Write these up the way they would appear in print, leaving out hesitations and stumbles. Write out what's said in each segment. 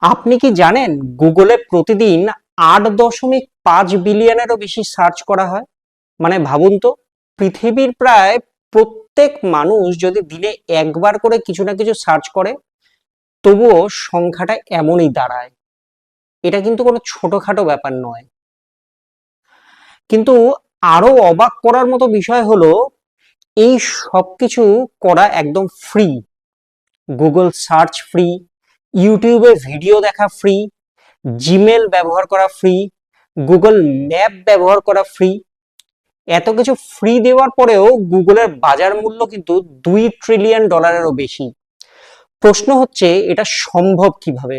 আপনি কি জানেন গুগলে প্রতিদিন 8.5 বিলিয়নেরও বেশি সার্চ করা হয়? মানে ভাবুন তো, পৃথিবীর প্রায় প্রত্যেক মানুষ যদি দিনে একবার করে কিছু না কিছু সার্চ করে, তবুও সংখ্যাটা এমনই দাঁড়ায়। এটা কিন্তু কোনো ছোটখাটো ব্যাপার নয়। কিন্তু আরো অবাক করার মতো বিষয় হলো, এই সবকিছু করা একদম ফ্রি। গুগল সার্চ ফ্রি, ইউটিউবে ভিডিও দেখা ফ্রি, জিমেল ব্যবহার করা ফ্রি, গুগল ম্যাপ ব্যবহার করা ফ্রি। এত কিছু ফ্রি দেওয়ার পরেও গুগলের বাজার মূল্য কিন্তু $2 ট্রিলিয়নেরও বেশি। প্রশ্ন হচ্ছে, এটা সম্ভব কিভাবে?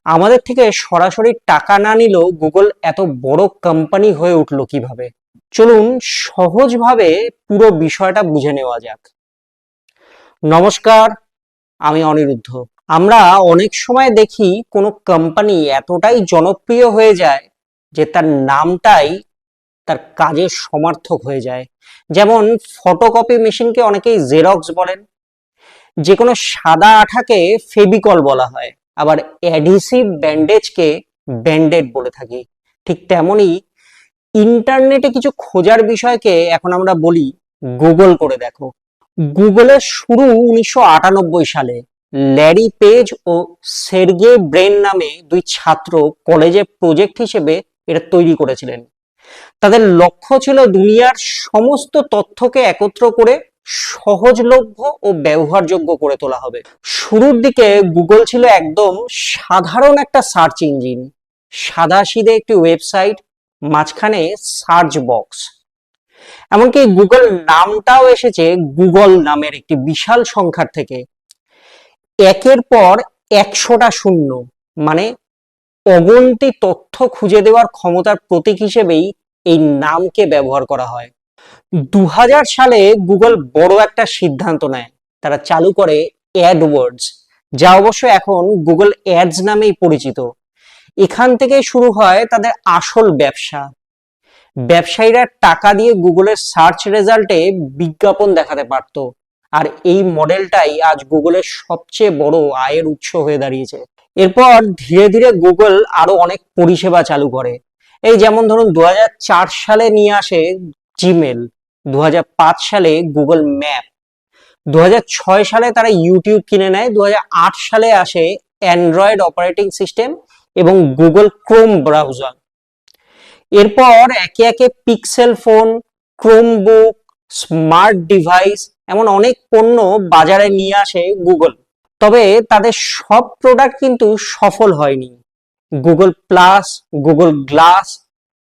আমাদের থেকে সরাসরি টাকা না নিলেও গুগল এত বড় কোম্পানি হয়ে উঠলো কিভাবে? চলুন সহজভাবে পুরো বিষয়টা বুঝে নেওয়া যাক। নমস্কার, আমি অনিরুদ্ধ। আমরা অনেক সময় দেখি কোনো কোম্পানি এতটাই জনপ্রিয় হয়ে যায় যে তার নামটাই তার কাজের সমার্থক হয়ে যায়। যেমন ফটোকপি মেশিনকে অনেকেই জেরক্স বলেন, যে কোনো সাদা আঠাকে ফেভিকল বলা হয়, আবার অ্যাডিসিভ ব্যান্ডেজকে ব্যান্ডেড বলে থাকি। ঠিক তেমনি ইন্টারনেটে কিছু খোঁজার বিষয়কে এখন আমরা বলি গুগল করে দেখো। গুগলের শুরু 1998 সালে। ল্যারি পেজ ও সের্গে ব্রেন নামে দুই ছাত্র কলেজে প্রজেক্ট হিসেবে এটা তৈরি করেছিলেন। তাদের লক্ষ্য ছিল দুনিয়ার সমস্ত তথ্যকে একত্র করে সহজলভ্য ও ব্যবহারযোগ্য করে তোলা হবে। শুরুর দিকে গুগল ছিল একদম সাধারণ একটা সার্চ ইঞ্জিন, সাদাসিধে একটি ওয়েবসাইট, মাঝখানে সার্চ বক্স। এমনকি গুগল নামটাও এসেছে গুগল নামের একটি বিশাল সংখ্যার থেকে। একের পর 100টা শূন্য, মানে অগন্তি তথ্য খুঁজে দেওয়ার ক্ষমতার প্রতীক হিসেবেই এই নামকে ব্যবহার করা হয়। 2000 সালে গুগল বড় একটা সিদ্ধান্ত নেয়। তারা চালু করে অ্যাডওয়ার্ডস, যা অবশ্য এখন গুগল অ্যাডস নামেই পরিচিত। এখান থেকে শুরু হয় তাদের আসল ব্যবসা। ব্যবসায়ীরা টাকা দিয়ে গুগলের সার্চ রেজাল্টে বিজ্ঞাপন দেখাতে পারত। আর এই মডেলটাই আজ গুগলের সবচেয়ে বড় আয়ের উৎস হয়ে দাঁড়িয়েছে। এরপর ধীরে ধীরে গুগল আরো অনেক পরিষেবা চালু করে। এই যেমন ধরুন 2004 সালে নিয়ে আসে জিমেল, 2005 সালে গুগল ম্যাপ, 2006 সালে তারা ইউটিউব কিনে নেয়, 2008 সালে আসে অ্যান্ড্রয়েড অপারেটিং সিস্টেম এবং গুগল ক্রোম ব্রাউজার। এরপর একে একে pixel phone, Chromebook, smart device, এমন অনেক পণ্য বাজারে নিয়ে আসে গুগল। তবে তাদের সব প্রোডাক্ট কিন্তু সফল হয়নি। Google plus, Google glass,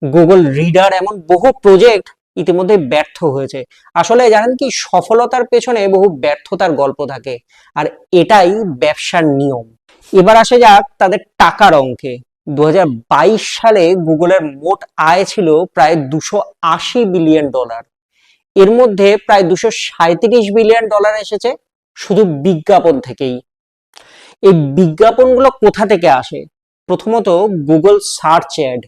Google reader, এমন বহু প্রজেক্ট ইতিমধ্যে ব্যর্থ হয়েছে। আসলে জানেন কি, সফলতার পেছনে বহু ব্যর্থতার গল্প থাকে, আর এটাই ব্যবসার নিয়ম। এবার আসে যাক তাদের টাকার অঙ্কে। 2022 সালে গুগলের মোট আয় ছিল প্রায় $280 বিলিয়ন। এর মধ্যে প্রায় $237 বিলিয়ন এসেছে শুধু বিজ্ঞাপন থেকেই। এই বিজ্ঞাপনগুলো কোথা থেকে আসে? প্রথমত গুগল সার্চ অ্যাড।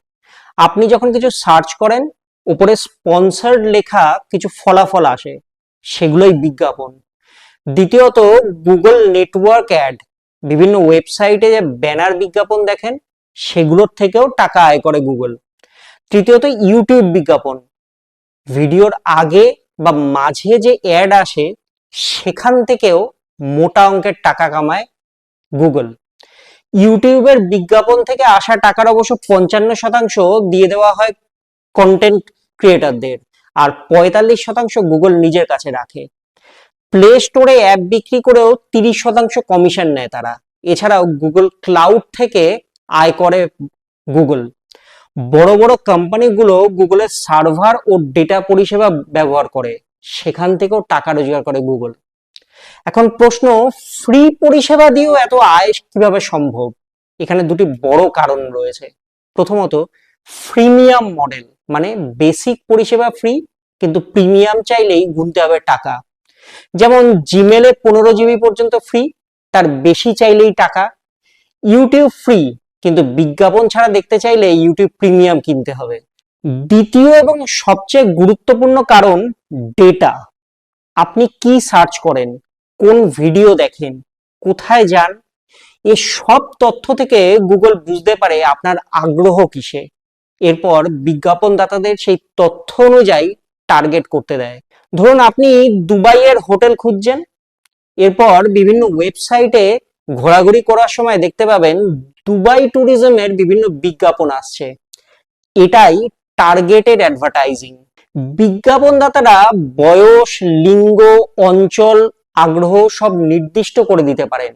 আপনি যখন কিছু সার্চ করেন, উপরে স্পন্সর্ড লেখা কিছু ফলাফল আসে, সেগুলোই বিজ্ঞাপন। দ্বিতীয়ত গুগল নেটওয়ার্ক অ্যাড। বিভিন্ন ওয়েবসাইটে যে ব্যানার বিজ্ঞাপন দেখেন, সেগুলোর থেকেও টাকা আয় করে গুগল। তৃতীয়ত ইউটিউব বিজ্ঞাপন। ভিডিওর আগে বা মাঝে যে অ্যাড আসে, সেখান থেকেও মোটা অঙ্কের টাকা কামায় গুগল। ইউটিউবের বিজ্ঞাপন থেকে আসা টাকার অবশ্য 55% দিয়ে দেওয়া হয় কন্টেন্ট ক্রিয়েটারদের, আর 45% গুগল নিজের কাছে রাখে। প্লে স্টোরে অ্যাপ বিক্রি করেও 30% কমিশন নেয় তারা। এছাড়াও গুগল ক্লাউড থেকে আয় করে গুগল। বড় বড় কোম্পানিগুলো গুগলের সার্ভার ও ডেটা পরিষেবা ব্যবহার করে, সেখান থেকেও টাকা রোজগার করে গুগল। এখন প্রশ্ন, ফ্রি পরিষেবা দিয়েও এত আয় কিভাবে সম্ভব? এখানে দুটি বড় কারণ রয়েছে। প্রথমত, ফ্রিমিয়াম মডেল, মানে বেসিক পরিষেবা ফ্রি, কিন্তু প্রিমিয়াম চাইলেই গুনতে হবে টাকা। যেমন জিমেলে 15 GB পর্যন্ত ফ্রি, তার বেশি চাইলেই টাকা। ইউটিউব ফ্রি, কিন্তু বিজ্ঞাপন ছাড়া দেখতে চাইলে ইউটিউব প্রিমিয়াম কিনতে হবে। দ্বিতীয় এবং সবচেয়ে গুরুত্বপূর্ণ কারণ, ডেটা। আপনি কি সার্চ করেন, কোন ভিডিও দেখেন, কোথায় যান, এই সব তথ্য থেকে গুগল বুঝতে পারে আপনার আগ্রহ কিসে, এরপর বিজ্ঞাপনদাতাদের সেই তথ্য অনুযায়ী টার্গেট করতে দেয়। ধরুন আপনি দুবাইয়ের হোটেল খুঁজছেন, এরপর বিভিন্ন ওয়েবসাইটে ঘোরাঘুরি করার সময় দেখতে পাবেন দুবাই ট্যুরিজমের বিভিন্ন বিজ্ঞাপন আসছে। এটাই টার্গেটেড অ্যাডভার্টাইজিং। বিজ্ঞাপনদাতারা বয়স, লিঙ্গ, অঞ্চল, আগ্রহ সব নির্দিষ্ট করে দিতে পারেন।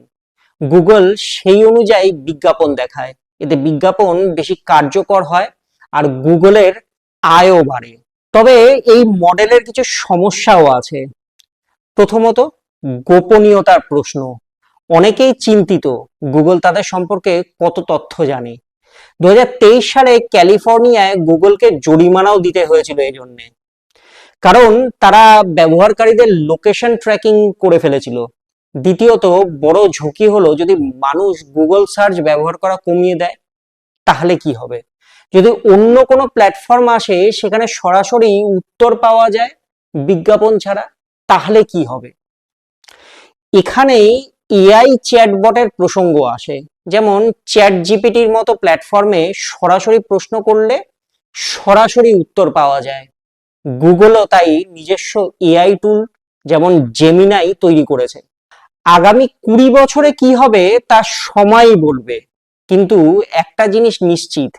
গুগল সেই অনুযায়ী বিজ্ঞাপন দেখায়, এতে বিজ্ঞাপন বেশি কার্যকর হয় আর গুগলের আয়ও বাড়ে। তবে এই মডেলের কিছু সমস্যাও আছে। প্রথমত, গোপনীয়তার প্রশ্ন। অনেকেই চিন্তিত গুগল তাদের সম্পর্কে কত তথ্য জানে। 2023 সালে ক্যালিফোর্নিয়ায় গুগলকে জরিমানাও দিতে হয়েছিল এই জন্যে, কারণ তারা ব্যবহারকারীদের লোকেশন ট্র্যাকিং করে ফেলেছিল। দ্বিতীয়ত, বড় ঝুঁকি হলো যদি মানুষ গুগল সার্চ ব্যবহার করা কমিয়ে দেয়, তাহলে কি হবে? যদি অন্য কোনো প্ল্যাটফর্ম আসে সেখানে সরাসরি উত্তর পাওয়া যায় বিজ্ঞাপন ছাড়া, তাহলে কি হবে? এখানেই এআই চ্যাটবটের প্রসঙ্গ আসে। যেমন চ্যাট জিপিটির মতো প্ল্যাটফর্মে সরাসরি প্রশ্ন করলে সরাসরি উত্তর পাওয়া যায়। গুগলও তাই নিজস্ব এআই টুল যেমন জেমিনাই তৈরি করেছে। আগামী 20 বছরে কি হবে তা সময়ই বলবে, কিন্তু একটা জিনিস নিশ্চিত,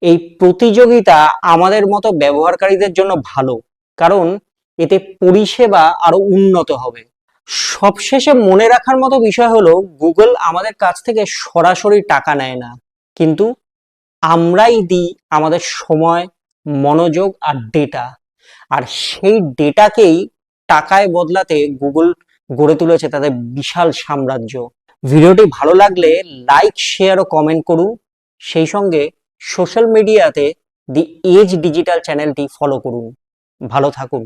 এই প্রতিযোগিতা আমাদের মতো ব্যবহারকারীদের জন্য ভালো, কারণ এতে পরিষেবা আরো উন্নত হবে। সবশেষে মনে রাখার মতো বিষয় হলো গুগল আমাদের কাছ থেকে সরাসরি টাকা নেয় না, কিন্তু আমরাই দিই আমাদের সময়, মনোযোগ আর ডেটা, আর সেই ডেটাকেই টাকায় বদলাতে গুগল গড়ে তুলেছে তাদের বিশাল সাম্রাজ্য। ভিডিওটি ভালো লাগলে লাইক, শেয়ার ও কমেন্ট করুন। সেই সঙ্গে সোশ্যাল মিডিয়াতে দি এজ ডিজিটাল চ্যানেলটি ফলো করুন। ভালো থাকুন।